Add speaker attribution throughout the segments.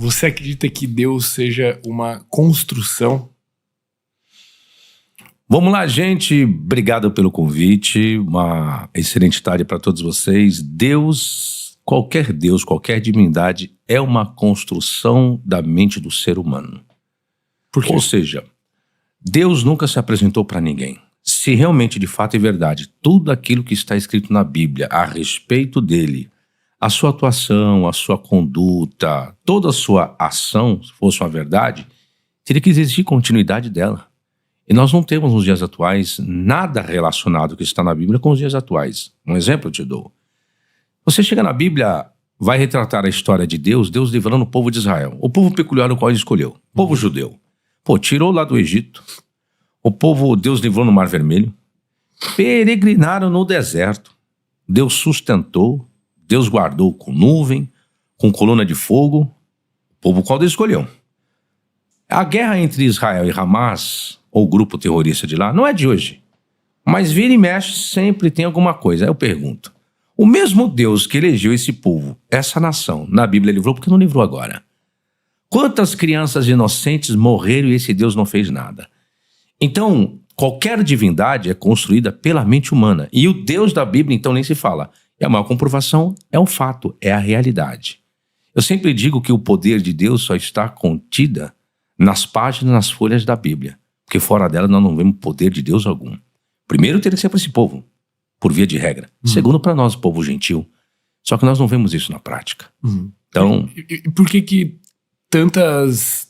Speaker 1: você acredita que Deus seja uma construção?
Speaker 2: Vamos lá, gente. Obrigado pelo convite. Uma excelente tarde para todos vocês. Deus, qualquer divindade, é uma construção da mente do ser humano.
Speaker 1: Por quê?
Speaker 2: Ou seja, Deus nunca se apresentou para ninguém. Se realmente, de fato, é verdade, tudo aquilo que está escrito na Bíblia a respeito dele, a sua atuação, a sua conduta, toda a sua ação, se fosse uma verdade, teria que existir continuidade dela. E nós não temos nos dias atuais nada relacionado que está na Bíblia com os dias atuais. Um exemplo eu te dou. Você chega na Bíblia, vai retratar a história de Deus livrando o povo de Israel. O povo peculiar o qual ele escolheu. O povo judeu. Tirou lá do Egito. O povo, Deus livrou no Mar Vermelho. Peregrinaram no deserto. Deus sustentou. Deus guardou com nuvem, com coluna de fogo. O povo qual Deus escolheu. A guerra entre Israel e Hamas, ou o grupo terrorista de lá, não é de hoje. Mas vira e mexe, sempre tem alguma coisa. Aí eu pergunto, o mesmo Deus que elegeu esse povo, essa nação, na Bíblia livrou, por que não livrou agora? Quantas crianças inocentes morreram e esse Deus não fez nada? Então, qualquer divindade é construída pela mente humana. E o Deus da Bíblia, então, nem se fala. E a maior comprovação é um fato, é a realidade. Eu sempre digo que o poder de Deus só está contida nas páginas, nas folhas da Bíblia. Porque fora dela nós não vemos poder de Deus algum. Primeiro teria que ser para esse povo, por via de regra. Segundo, para nós, o povo gentil. Só que nós não vemos isso na prática. Então...
Speaker 1: E por que tantas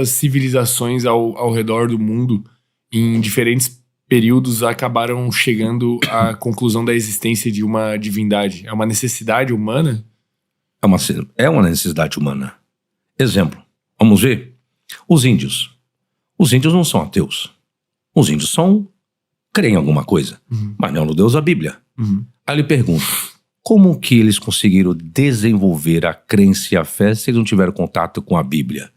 Speaker 1: civilizações ao redor do mundo, em diferentes períodos, acabaram chegando à conclusão da existência de uma divindade? É uma necessidade humana?
Speaker 2: É uma necessidade humana. Exemplo, vamos ver? Os índios. Os índios não são ateus. Os índios creem em alguma coisa, mas não no Deus da Bíblia. Aí eu lhe pergunto, como que eles conseguiram desenvolver a crença e a fé se eles não tiveram contato com a Bíblia?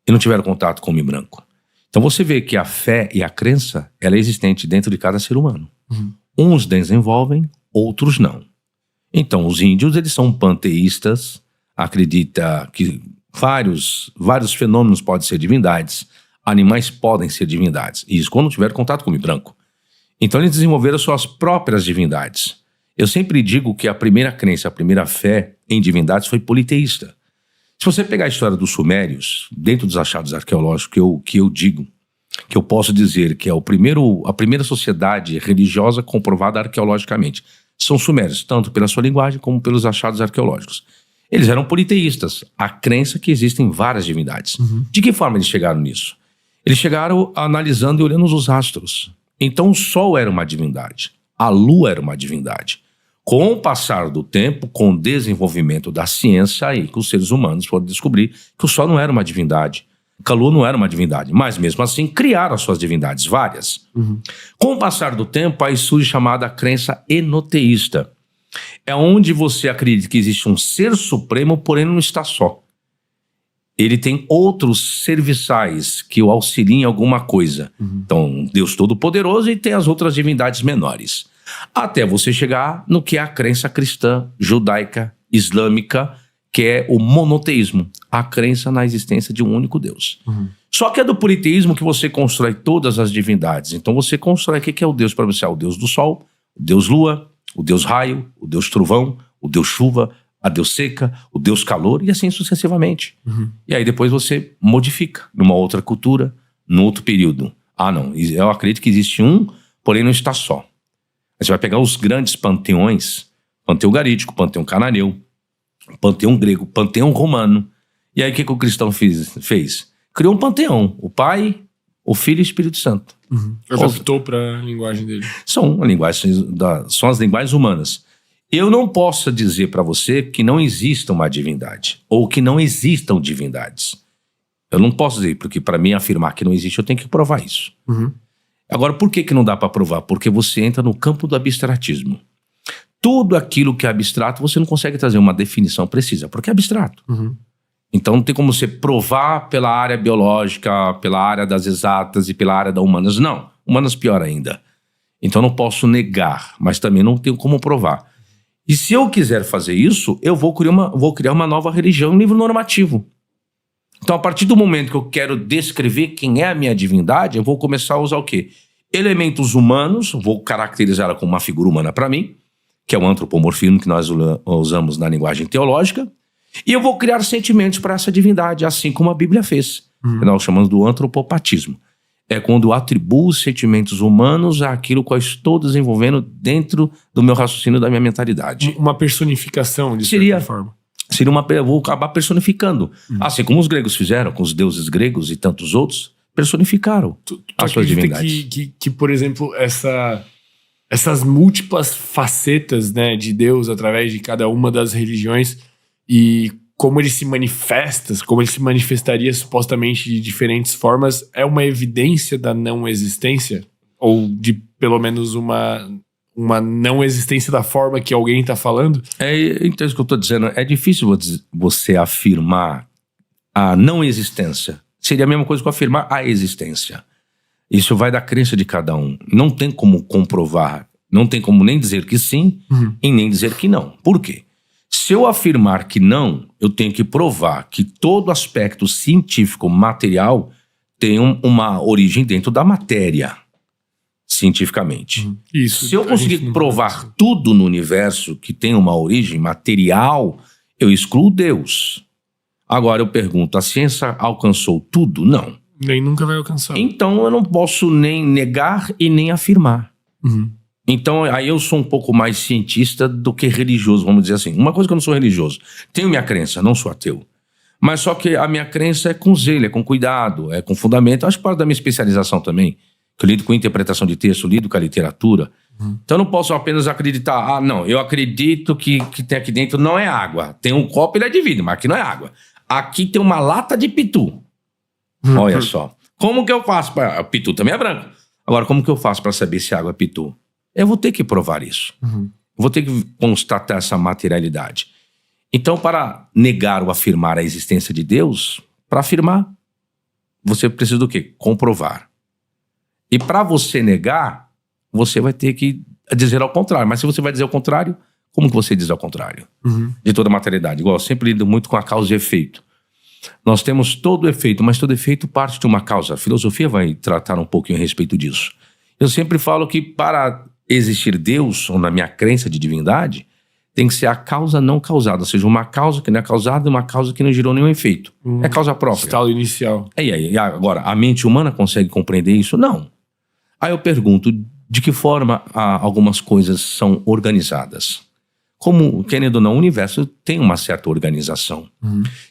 Speaker 2: E não tiveram contato com o homem branco? Então você vê que a fé e a crença, ela é existente dentro de cada ser humano. Uns desenvolvem, outros não. Então os índios, eles são panteístas, acreditam que vários fenômenos podem ser divindades, animais podem ser divindades. Isso quando não tiveram contato com o homem branco. Então eles desenvolveram suas próprias divindades. Eu sempre digo que a primeira crença, a primeira fé em divindades foi politeísta. Se você pegar a história dos sumérios, dentro dos achados arqueológicos que eu digo, que eu posso dizer que é a primeira sociedade religiosa comprovada arqueologicamente, são sumérios, tanto pela sua linguagem como pelos achados arqueológicos. Eles eram politeístas, a crença que existem várias divindades. De que forma eles chegaram nisso? Eles chegaram analisando e olhando os astros. Então o Sol era uma divindade, a Lua era uma divindade. Com o passar do tempo, com o desenvolvimento da ciência, aí que os seres humanos foram descobrir que o Sol não era uma divindade, que a Lua não era uma divindade, mas mesmo assim criaram as suas divindades, várias. Com o passar do tempo, aí surge a chamada crença enoteísta. É onde você acredita que existe um ser supremo, porém não está só. Ele tem outros serviçais que o auxiliam em alguma coisa. Então, Deus Todo-Poderoso e tem as outras divindades menores. Até você chegar no que é a crença cristã, judaica, islâmica, que é o monoteísmo, a crença na existência de um único Deus. Só que é do politeísmo que você constrói todas as divindades. Então você constrói o que é o Deus para você? O Deus do Sol, o Deus Lua, o Deus Raio, o Deus Trovão, o Deus Chuva, a Deus Seca, o Deus Calor e assim sucessivamente. E aí depois você modifica numa outra cultura, num outro período. Ah não, eu acredito que existe um, porém não está só. Você vai pegar os grandes panteões, panteão garítico, panteão cananeu, panteão grego, panteão romano. E aí o que o cristão fez? Criou um panteão, o Pai, o Filho e o Espírito Santo.
Speaker 1: Adaptou para a linguagem dele.
Speaker 2: São as linguagens humanas. Eu não posso dizer para você que não exista uma divindade, ou que não existam divindades. Eu não posso dizer, porque para mim afirmar que não existe, eu tenho que provar isso. Agora, por que não dá para provar? Porque você entra no campo do abstratismo. Tudo aquilo que é abstrato, você não consegue trazer uma definição precisa, porque é abstrato. Então não tem como você provar pela área biológica, pela área das exatas e pela área das humanas. Não, humanas pior ainda. Então não posso negar, mas também não tenho como provar. E se eu quiser fazer isso, eu vou criar uma nova religião, um livro normativo. Então, a partir do momento que eu quero descrever quem é a minha divindade, eu vou começar a usar o quê? Elementos humanos, vou caracterizá-la como uma figura humana para mim, que é o antropomorfismo que nós usamos na linguagem teológica, e eu vou criar sentimentos para essa divindade, assim como a Bíblia fez, que nós chamamos do antropopatismo. É quando eu atribuo sentimentos humanos àquilo que eu estou desenvolvendo dentro do meu raciocínio, da minha mentalidade.
Speaker 1: Uma personificação, de certa forma.
Speaker 2: Eu vou acabar personificando. Assim como os gregos fizeram com os deuses gregos e tantos outros, personificaram as suas divindades.
Speaker 1: Que, por exemplo, essas múltiplas facetas, né, de Deus através de cada uma das religiões e como ele se manifesta, como ele se manifestaria supostamente de diferentes formas, é uma evidência da não existência? Ou de pelo menos uma não existência da forma que alguém está falando?
Speaker 2: Então, isso que eu estou dizendo, é difícil você afirmar a não existência. Seria a mesma coisa que afirmar a existência. Isso vai da crença de cada um. Não tem como comprovar, não tem como nem dizer que sim e nem dizer que não. Por quê? Se eu afirmar que não, eu tenho que provar que todo aspecto científico material tem uma origem dentro da matéria, cientificamente.
Speaker 1: Isso,
Speaker 2: se eu conseguir provar tudo no universo que tem uma origem material, eu excluo Deus. Agora eu pergunto, a ciência alcançou tudo? Não.
Speaker 1: Nem nunca vai alcançar.
Speaker 2: Então eu não posso nem negar e nem afirmar. Então aí eu sou um pouco mais cientista do que religioso, vamos dizer assim. Uma coisa que eu não sou religioso, tenho minha crença, não sou ateu. Mas só que a minha crença é com zelo, é com cuidado, é com fundamento. Acho que parte da minha especialização também, que eu lido com interpretação de texto, lido com a literatura. Então eu não posso apenas acreditar, não, eu acredito que tem aqui dentro não é água. Tem um copo, ele é de vidro, mas aqui não é água. Aqui tem uma lata de pitu. Olha só. Como que eu faço para... Pitu também é branco. Agora, como que eu faço para saber se a água é pitu? Eu vou ter que provar isso. Vou ter que constatar essa materialidade. Então, para negar ou afirmar a existência de Deus, para afirmar, você precisa do quê? Comprovar. E para você negar, você vai ter que dizer ao contrário. Mas se você vai dizer ao contrário, como que você diz ao contrário? De toda a materialidade. Igual, eu sempre lido muito com a causa e efeito. Nós temos todo efeito, mas todo efeito parte de uma causa. A filosofia vai tratar um pouquinho a respeito disso. Eu sempre falo que para existir Deus, ou na minha crença de divindade, tem que ser a causa não causada. Ou seja, uma causa que não é causada e uma causa que não gerou nenhum efeito. É causa própria.
Speaker 1: Estado inicial.
Speaker 2: E agora, a mente humana consegue compreender isso? Não. Aí eu pergunto, de que forma algumas coisas são organizadas? Como, querendo ou não, o universo tem uma certa organização.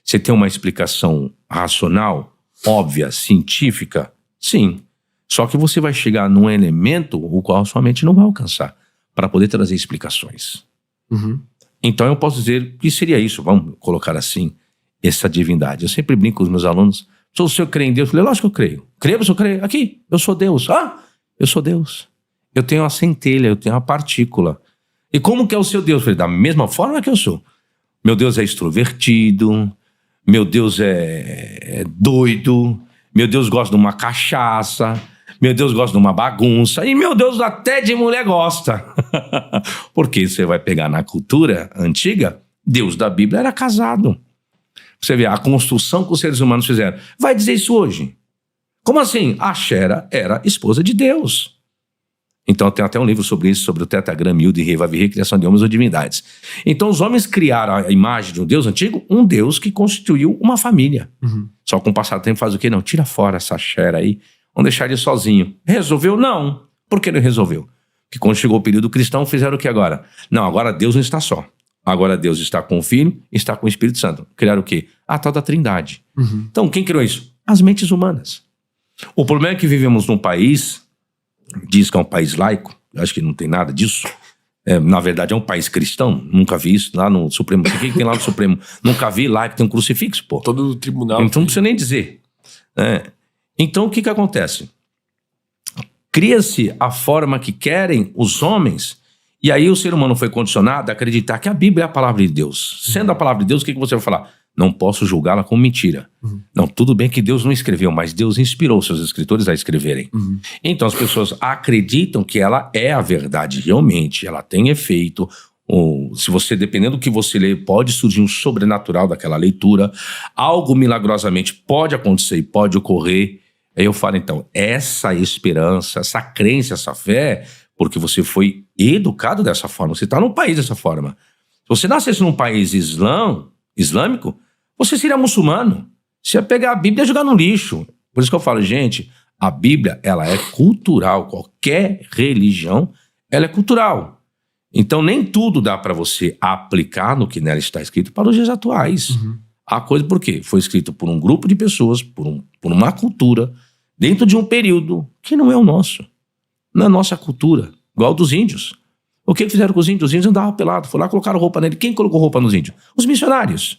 Speaker 2: Você tem uma explicação racional, óbvia, científica? Sim. Só que você vai chegar num elemento o qual sua mente não vai alcançar para poder trazer explicações. Então eu posso dizer que seria isso, vamos colocar assim, essa divindade. Eu sempre brinco com os meus alunos, o senhor crê em Deus? Eu falei, lógico que eu creio. Creio, eu creio. Aqui, eu sou Deus. Eu sou Deus. Eu tenho a centelha, eu tenho a partícula. E como que é o seu Deus? Eu falei, da mesma forma que eu sou. Meu Deus é extrovertido, meu Deus é doido, meu Deus gosta de uma cachaça, meu Deus gosta de uma bagunça, e meu Deus até de mulher gosta. Porque você vai pegar na cultura antiga, Deus da Bíblia era casado. Você vê a construção que os seres humanos fizeram. Vai dizer isso hoje? Como assim? A Xera era esposa de Deus. Então tem até um livro sobre isso, sobre o tetragrama Yud e Rei Vav Rei, criação de homens ou divindades. Então os homens criaram a imagem de um Deus antigo, um Deus que constituiu uma família. Só com o passar do tempo faz o quê? Não, tira fora essa Xera aí, vamos deixar ele sozinho. Resolveu? Não. Por que não resolveu? Porque quando chegou o período cristão, fizeram o que agora? Não, agora Deus não está só. Agora Deus está com o Filho, está com o Espírito Santo. Criaram o quê? A tal da Trindade. Então quem criou isso? As mentes humanas. O problema é que vivemos num país, diz que é um país laico, eu acho que não tem nada disso. Na verdade é um país cristão, nunca vi isso lá no Supremo. O que tem lá no Supremo? Nunca vi lá que tem um crucifixo, pô.
Speaker 1: Todo o tribunal.
Speaker 2: Então não precisa nem dizer. Então o que acontece? Cria-se a forma que querem os homens, e aí o ser humano foi condicionado a acreditar que a Bíblia é a palavra de Deus. Sendo a palavra de Deus, o que você vai falar? Não posso julgá-la como mentira. Não, tudo bem que Deus não escreveu, mas Deus inspirou seus escritores a escreverem. Então as pessoas acreditam que ela é a verdade realmente, ela tem efeito, Ou, se você, dependendo do que você lê, pode surgir um sobrenatural daquela leitura, algo milagrosamente pode acontecer e pode ocorrer. Aí eu falo, então, essa esperança, essa crença, essa fé, porque você foi educado dessa forma, você está num país dessa forma. Se você nascesse num país islâmico, você seria muçulmano. Você ia pegar a Bíblia e jogar no lixo. Por isso que eu falo, gente, a Bíblia, ela é cultural. Qualquer religião, ela é cultural. Então, nem tudo dá para você aplicar no que nela está escrito para os dias atuais.
Speaker 1: Uhum.
Speaker 2: A coisa por quê? Foi escrito por um grupo de pessoas, por uma cultura, dentro de um período que não é o nosso. Não é a nossa cultura, igual dos índios. O que fizeram com os índios? Os índios andavam pelados, foram lá, colocaram roupa nele. Quem colocou roupa nos índios? Os missionários.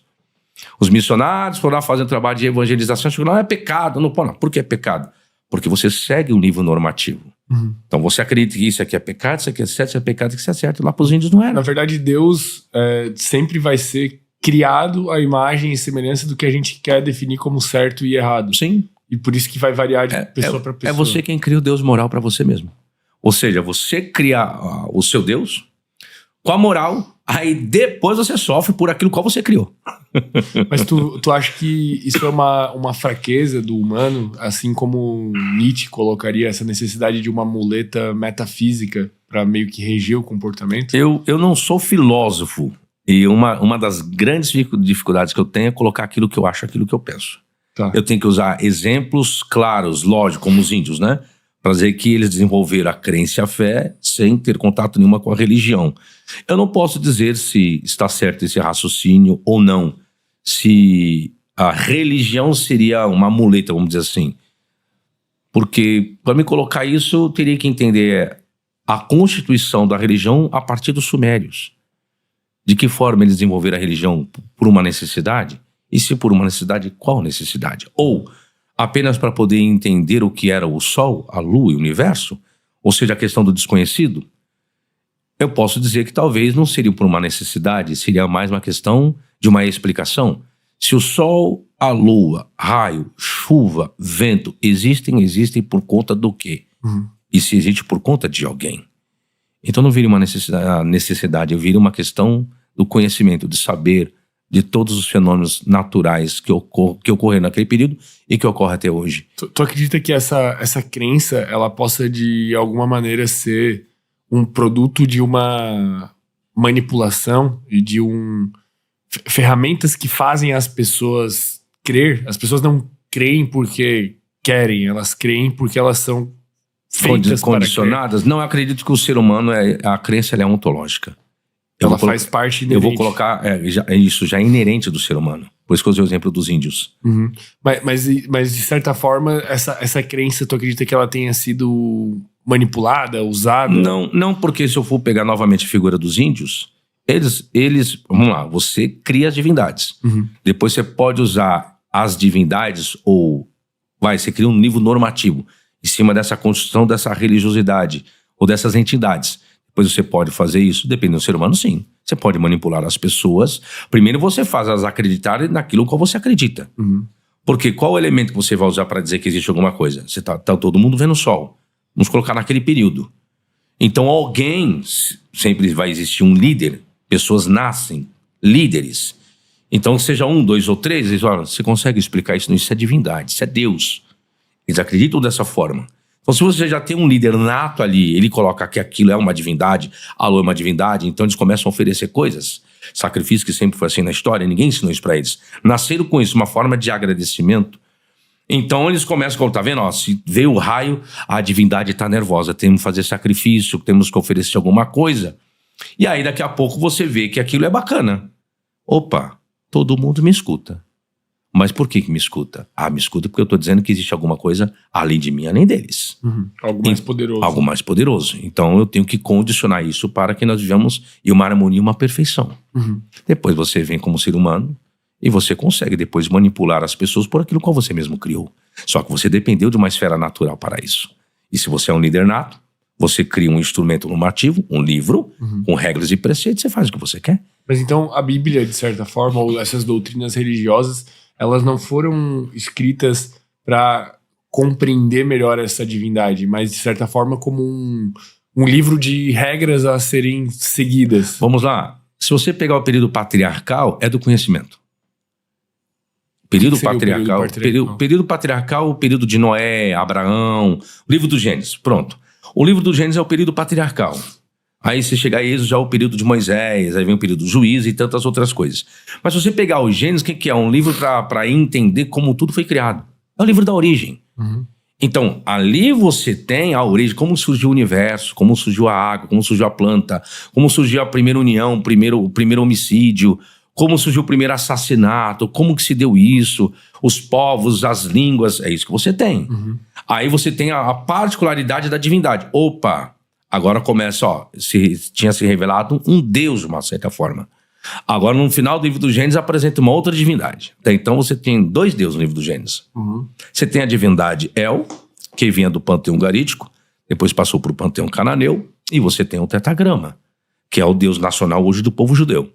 Speaker 2: Os missionários foram lá fazendo trabalho de evangelização, chegou lá, é pecado. Não, pô, não. Por que é pecado? Porque você segue o livro normativo.
Speaker 1: Uhum.
Speaker 2: Então você acredita que isso aqui é pecado, isso aqui é certo, isso é pecado, isso é certo. Lá para os índios não era.
Speaker 1: Na verdade, Deus sempre vai ser criado à imagem e semelhança do que a gente quer definir como certo e errado.
Speaker 2: Sim.
Speaker 1: E por isso que vai variar de pessoa para pessoa.
Speaker 2: É você quem cria o Deus moral para você mesmo. Ou seja, você cria o seu Deus com a moral, aí depois você sofre por aquilo qual você criou.
Speaker 1: Mas tu acha que isso é uma fraqueza do humano, assim como Nietzsche colocaria essa necessidade de uma muleta metafísica para meio que reger o comportamento?
Speaker 2: Eu não sou filósofo. E uma das grandes dificuldades que eu tenho é colocar aquilo que eu acho, aquilo que eu penso.
Speaker 1: Tá.
Speaker 2: Eu tenho que usar exemplos claros, lógico, como os índios, né? Para dizer que eles desenvolveram a crença e a fé sem ter contato nenhuma com a religião. Eu não posso dizer se está certo esse raciocínio ou não. Se a religião seria uma muleta, vamos dizer assim. Porque, para me colocar isso, eu teria que entender a constituição da religião a partir dos sumérios. De que forma eles desenvolveram a religião? Por uma necessidade? E se por uma necessidade, qual necessidade? Ou apenas para poder entender o que era o Sol, a Lua e o Universo? Ou seja, a questão do desconhecido? Eu posso dizer que talvez não seria por uma necessidade, seria mais uma questão de uma explicação. Se o Sol, a Lua, raio, chuva, vento existem por conta do quê?
Speaker 1: Uhum.
Speaker 2: E se existe por conta de alguém? Então não vira uma necessidade, vira uma questão do conhecimento, de saber de todos os fenômenos naturais que ocorreram naquele período e que ocorrem até hoje.
Speaker 1: Tu acredita que essa crença, ela possa de alguma maneira ser um produto de uma manipulação e de ferramentas que fazem as pessoas crer? As pessoas não creem porque querem, elas creem porque elas são feitas
Speaker 2: condicionadas. Não, eu acredito que o ser humano, a crença ela é ontológica.
Speaker 1: Ela faz parte inerente.
Speaker 2: Eu vou colocar, isso já é inerente do ser humano. Por isso que eu usei o exemplo dos índios.
Speaker 1: Uhum. Mas de certa forma, essa crença, tu acredita que ela tenha sido manipulada, usada?
Speaker 2: Não, porque se eu for pegar novamente a figura dos índios, eles vamos lá, você cria as divindades.
Speaker 1: Uhum.
Speaker 2: Depois você pode usar as divindades você cria um nível normativo em cima dessa construção, dessa religiosidade ou dessas entidades. Depois você pode fazer isso, dependendo do ser humano, sim. Você pode manipular as pessoas. Primeiro você faz elas acreditarem naquilo que você acredita.
Speaker 1: Uhum.
Speaker 2: Porque qual o elemento que você vai usar para dizer que existe alguma coisa? Você tá todo mundo vendo o sol. Vamos colocar naquele período. Então sempre vai existir um líder. Pessoas nascem líderes. Então seja 1, 2 ou 3, eles falam, você consegue explicar isso? Não, isso é divindade, isso é Deus. Eles acreditam dessa forma. Então, se você já tem um líder nato ali, ele coloca que aquilo é uma divindade, a lua é uma divindade, então eles começam a oferecer coisas. Sacrifício, que sempre foi assim na história, ninguém ensinou isso pra eles. Nasceram com isso, uma forma de agradecimento. Então eles começam a falar, tá vendo? Ó, se veio o raio, a divindade tá nervosa, temos que fazer sacrifício, temos que oferecer alguma coisa. E aí daqui a pouco você vê que aquilo é bacana. Opa, todo mundo me escuta. Mas por que me escuta? Me escuta porque eu estou dizendo que existe alguma coisa além de mim, além deles.
Speaker 1: Uhum. Algo mais poderoso.
Speaker 2: Algo mais poderoso. Então eu tenho que condicionar isso para que nós vivamos em uma harmonia, uma perfeição.
Speaker 1: Uhum.
Speaker 2: Depois você vem como ser humano e você consegue depois manipular as pessoas por aquilo que você mesmo criou. Só que você dependeu de uma esfera natural para isso. E se você é um líder nato, você cria um instrumento normativo, um livro, com regras e preceitos, você faz o que você quer.
Speaker 1: Mas então a Bíblia, de certa forma, ou essas doutrinas religiosas, elas não foram escritas para compreender melhor essa divindade, mas de certa forma como um livro de regras a serem seguidas.
Speaker 2: Vamos lá. Se você pegar o período patriarcal, é do conhecimento. Período patriarcal, período patriarcal, o período de Noé, Abraão, o livro do Gênesis, pronto. O livro do Gênesis é o período patriarcal. Aí se chegar a Êxodo já é o período de Moisés, aí vem o período do Juízo e tantas outras coisas. Mas se você pegar o Gênesis, o que é? Um livro para entender como tudo foi criado. É o livro da origem.
Speaker 1: Uhum.
Speaker 2: Então, ali você tem a origem, como surgiu o universo, como surgiu a água, como surgiu a planta, como surgiu a primeira união, o primeiro homicídio, como surgiu o primeiro assassinato, como que se deu isso, os povos, as línguas, é isso que você tem.
Speaker 1: Uhum.
Speaker 2: Aí você tem a particularidade da divindade. Opa, agora começa, tinha se revelado um Deus de uma certa forma. Agora no final do livro do Gênesis apresenta uma outra divindade. Até então você tem 2 deuses no livro do Gênesis.
Speaker 1: Uhum.
Speaker 2: Você tem a divindade El, que vinha do panteão garítico, depois passou para o panteão cananeu, e você tem o Tetragrama, que é o Deus nacional hoje do povo judeu.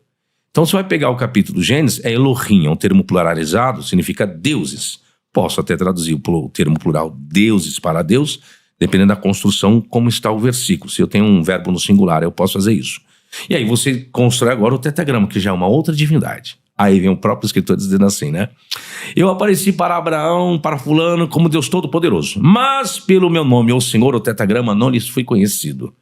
Speaker 2: Então você vai pegar o capítulo do Gênesis, é Elohim, é um termo pluralizado, significa deuses. Posso até traduzir o termo plural deuses para Deus, dependendo da construção, como está o versículo. Se eu tenho um verbo no singular, eu posso fazer isso. E aí você constrói agora o tetragrama, que já é uma outra divindade. Aí vem o próprio escritor dizendo assim, né? Eu apareci para Abraão, para fulano, como Deus Todo-Poderoso. Mas pelo meu nome, o Senhor, o tetragrama, não lhes fui conhecido.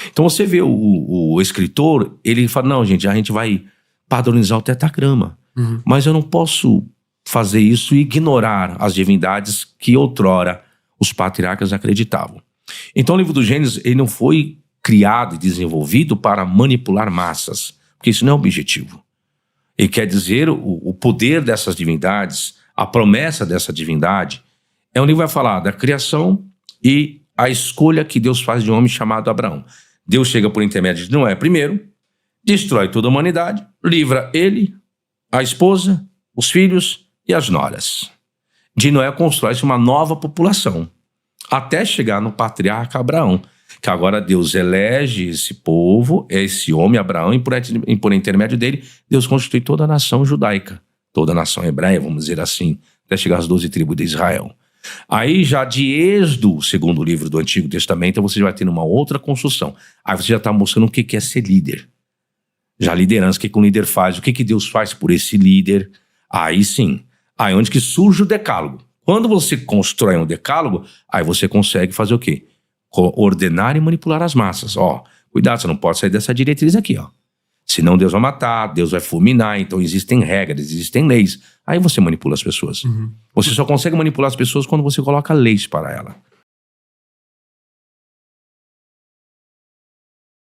Speaker 2: Então você vê o escritor, ele fala, não, gente, a gente vai padronizar o tetragrama.
Speaker 1: Uhum.
Speaker 2: Mas eu não posso fazer isso e ignorar as divindades que outrora os patriarcas acreditavam. Então o livro do Gênesis, ele não foi criado e desenvolvido para manipular massas, porque isso não é o objetivo. Ele quer dizer o poder dessas divindades, a promessa dessa divindade. É um livro que vai falar da criação e a escolha que Deus faz de um homem chamado Abraão. Deus chega por intermédio de Noé primeiro, destrói toda a humanidade, livra ele, a esposa, os filhos e as noras. De Noé constrói-se uma nova população, até chegar no patriarca Abraão, que agora Deus elege esse povo, esse homem Abraão, e por intermédio dele, Deus constitui toda a nação judaica, toda a nação hebreia, vamos dizer assim, até chegar às 12 tribos de Israel. Aí já de Êxodo, segundo livro do Antigo Testamento, você vai ter uma outra construção. Aí você já está mostrando o que é ser líder. Já a liderança, o que um líder faz, o que Deus faz por esse líder. Aí sim, aí onde que surge o decálogo. Quando você constrói um decálogo, aí você consegue fazer o quê? Ordenar e manipular as massas. Cuidado, você não pode sair dessa diretriz aqui, Senão Deus vai matar, Deus vai fulminar, então existem regras, existem leis. Aí você manipula as pessoas.
Speaker 1: Uhum.
Speaker 2: Você só consegue manipular as pessoas quando você coloca leis para ela.